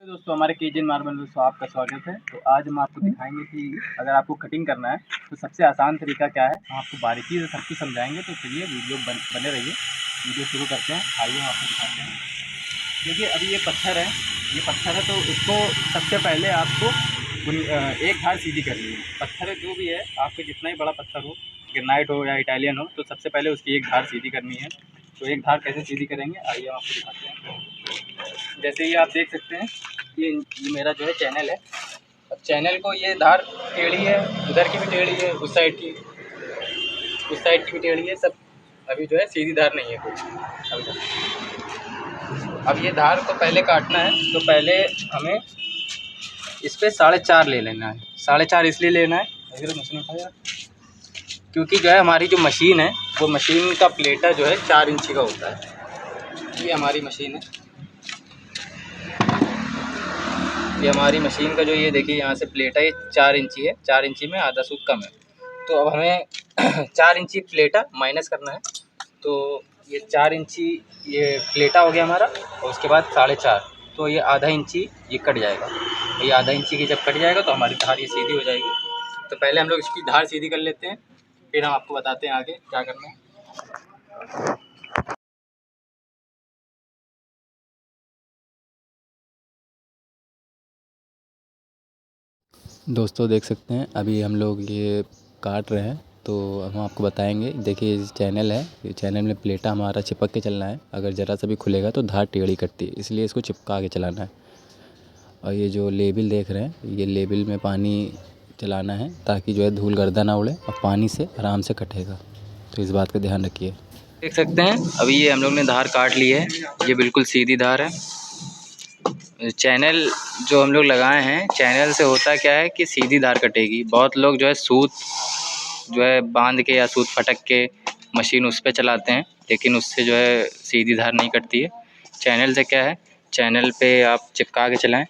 तो दोस्तों हमारे केजन मार्बल में दोस्तों आपका स्वागत है। तो आज हम आपको दिखाएंगे कि अगर आपको कटिंग करना है तो सबसे आसान तरीका क्या है, हम आपको बारीकी से सब कुछ समझाएंगे। तो चलिए वीडियो बने रहिए। वीडियो शुरू करते हैं। आइए हम आपको दिखाते हैं। देखिए अभी ये पत्थर है, तो इसको सबसे पहले आपको एक धार सीधी करनी है। पत्थर जो भी है, आपके जितना ही बड़ा पत्थर हो, ग्रेनाइट हो या इटालियन हो, तो सबसे पहले उसकी एक धार सीधी करनी है। तो एक धार कैसे सीधी करेंगे आइए हम आपको दिखाते हैं। जैसे ये आप देख सकते हैं, ये मेरा जो है चैनल है। अब चैनल को ये धार टेढ़ी है, उधर की भी टेढ़ी है, उस साइड की भी टेढ़ी है। सब अभी जो है सीधी धार नहीं है कुछ। अब ये धार को पहले काटना है, तो पहले हमें इस पर 4.5 ले लेना है। 4.5 इसलिए लेना है क्योंकि जो है हमारी जो मशीन है, वो मशीन का प्लेटा जो है 4 इंची का होता है। ये हमारी मशीन है। ये हमारी मशीन का जो ये देखिए यहाँ से प्लेटा ये 4 इंची है। 4 इंची में आधा सूत कम है। तो अब हमें 4 इंची प्लेटा माइनस करना है। तो ये 4 इंची ये प्लेटा हो गया हमारा, और उसके बाद 4.5, तो ये आधा इंची ये कट जाएगा। ये आधा इंची की जब कट जाएगा तो हमारी धार ये सीधी हो जाएगी। तो पहले हम लोग इसकी धार सीधी कर लेते हैं, फिर हम आपको बताते हैं आगे क्या करना है। दोस्तों देख सकते हैं अभी हम लोग ये काट रहे हैं, तो हम आपको बताएंगे। देखिए ये चैनल है, ये चैनल में प्लेटा हमारा चिपक के चलना है। अगर ज़रा सा भी खुलेगा तो धार टेढ़ी कटती है, इसलिए इसको चिपका के चलाना है। और ये जो लेबल देख रहे हैं, ये लेबल में पानी चलाना है ताकि जो है धूल गर्दा ना उड़े और पानी से आराम से कटेगा। तो इस बात का ध्यान रखिए। देख सकते हैं अभी ये हम लोग ने धार काट ली है। ये बिल्कुल सीधी धार है। चैनल जो हम लोग लगाए हैं, चैनल से होता क्या है कि सीधी धार कटेगी। बहुत लोग जो है सूत जो है बांध के या सूत फटक के मशीन उस पर चलाते हैं, लेकिन उससे जो है सीधी धार नहीं कटती है। चैनल से क्या है, चैनल पे आप चिपका के चलाएं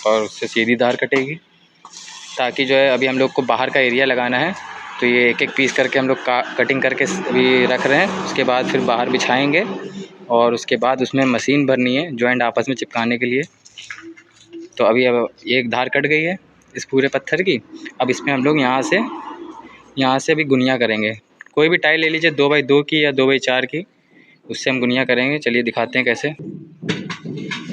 और उससे सीधी धार कटेगी। ताकि जो है अभी हम लोग को बाहर का एरिया लगाना है, तो ये एक एक पीस करके हम लोग कटिंग करके अभी रख रहे हैं। उसके बाद फिर बाहर बिछाएंगे और उसके बाद उसमें मशीन भरनी है जॉइंट आपस में चिपकाने के लिए। तो अभी अब एक धार कट गई है इस पूरे पत्थर की। अब इसमें हम लोग यहाँ से अभी गुनिया करेंगे। कोई भी टाइल ले लीजिए, 2x2 की या 2x4 की, उससे हम गुनिया करेंगे। चलिए दिखाते हैं कैसे।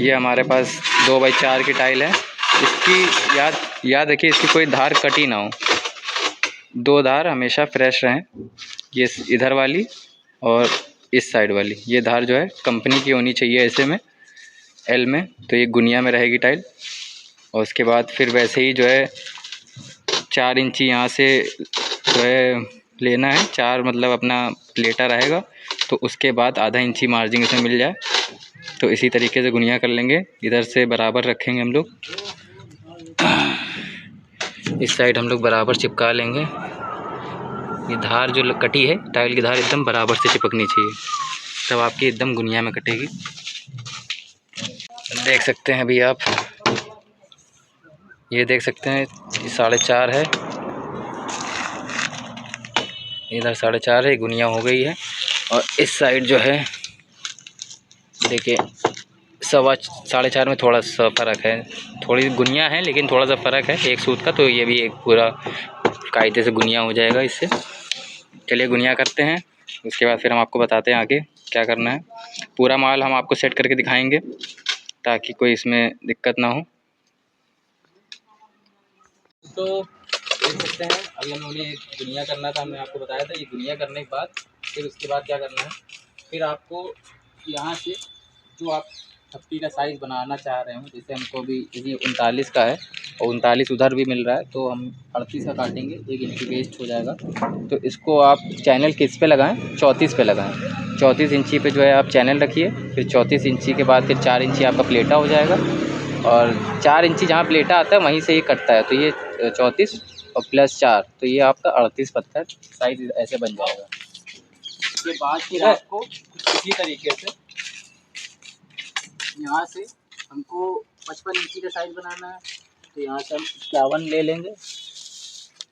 ये हमारे पास 2x4 की टाइल है। इसकी याद रखिए, इसकी कोई धार कटी ना हो। 2 धार हमेशा फ्रेश रहें। ये इधर वाली और इस साइड वाली, ये धार जो है कंपनी की होनी चाहिए ऐसे में, एल में। तो ये गुनिया में रहेगी टाइल। और उसके बाद फिर वैसे ही जो है 4 इंची यहाँ से जो है लेना है। 4 मतलब अपना प्लेटा रहेगा, तो उसके बाद आधा इंची मार्जिन इसमें मिल जाए। तो इसी तरीके से गुनिया कर लेंगे। इधर से बराबर रखेंगे हम लोग, इस साइड हम लोग बराबर चिपका लेंगे। ये धार जो कटी है, टाइल की धार एकदम बराबर से चिपकनी चाहिए, तब आपकी एकदम गुनिया में कटेगी। देख सकते हैं अभी आप, ये देख सकते हैं 4.5 है, इधर 4.5 है, गुनिया हो गई है। और इस साइड जो है देखिए 4.5 में थोड़ा सा फ़र्क है, थोड़ी गुनिया है लेकिन थोड़ा सा फ़र्क है एक सूत का। तो ये भी एक पूरा कायदे से गुनिया हो जाएगा इससे। चलिए गुनिया करते हैं, उसके बाद फिर हम आपको बताते हैं आगे क्या करना है। पूरा माल हम आपको सेट करके दिखाएंगे ताकि कोई इसमें दिक्कत ना हो। तो देख सकते हैं अभी हम लोगों ने गुनिया करना था, हमने आपको बताया था। ये गुनिया करने के बाद फिर उसके बाद क्या करना है, फिर आपको यहाँ से जो आप थप्पी का साइज़ बनाना चाह रहे हो, जैसे हमको अभी यदि 39 का है और 39 उधर भी मिल रहा है, तो हम 38 का काटेंगे, 1 इंची वेस्ट हो जाएगा। तो इसको आप चैनल किस पे लगाएं, 34 पे लगाएं। 34 इंची पे जो है आप चैनल रखिए। फिर 34 इंची के बाद फिर 4 इंची आपका प्लेटा हो जाएगा। और 4 इंची जहाँ प्लेटा आता है वहीं से ये कटता है। तो ये 34 और प्लस 4, तो ये आपका 38 पत्थर साइज़ ऐसे बन जाएगा। उसके बाद फिर आपको इसी तरीके से यहाँ से हमको 55 इंची का साइज़ बनाना है। तो यहाँ से हम 51 ले लेंगे।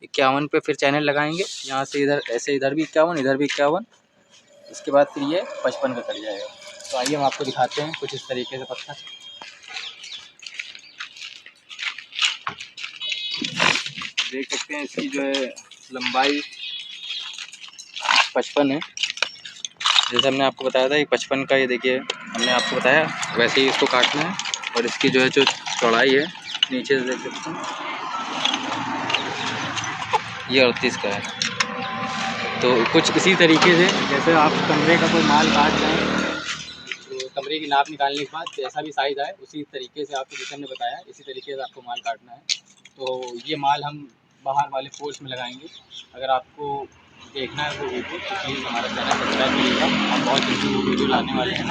51 पे फिर चैनल लगाएंगे। यहाँ से इधर ऐसे, इधर भी 51, इधर भी 51। इसके बाद फिर ये 55 का कट जाएगा। तो आइए हम आपको दिखाते हैं कुछ इस तरीके से पत्थर। देख सकते हैं इसकी जो है लंबाई 55 है। जैसे हमने आपको बताया था ये 55 का, ये देखिए हमने आपको बताया वैसे ही इसको काटना है। और इसकी जो है जो चौड़ाई है नीचे से देख सकते हैं ये 38 का है। तो कुछ इसी तरीके से जैसे आप कमरे का कोई माल काट रहे हैं तो कमरे की नाप निकालने के बाद जैसा भी साइज़ आए उसी तरीके से आपको, जैसे हमने बताया इसी तरीके से आपको माल काटना है। तो ये माल हम बाहर वाले पोर्च में लगाएंगे। अगर आपको देखना है वो वीडियो तो प्लीज़ हमारा चैनल सब्सक्राइब करिएगा। हम बहुत जल्दी वो वीडियो लाने वाले हैं।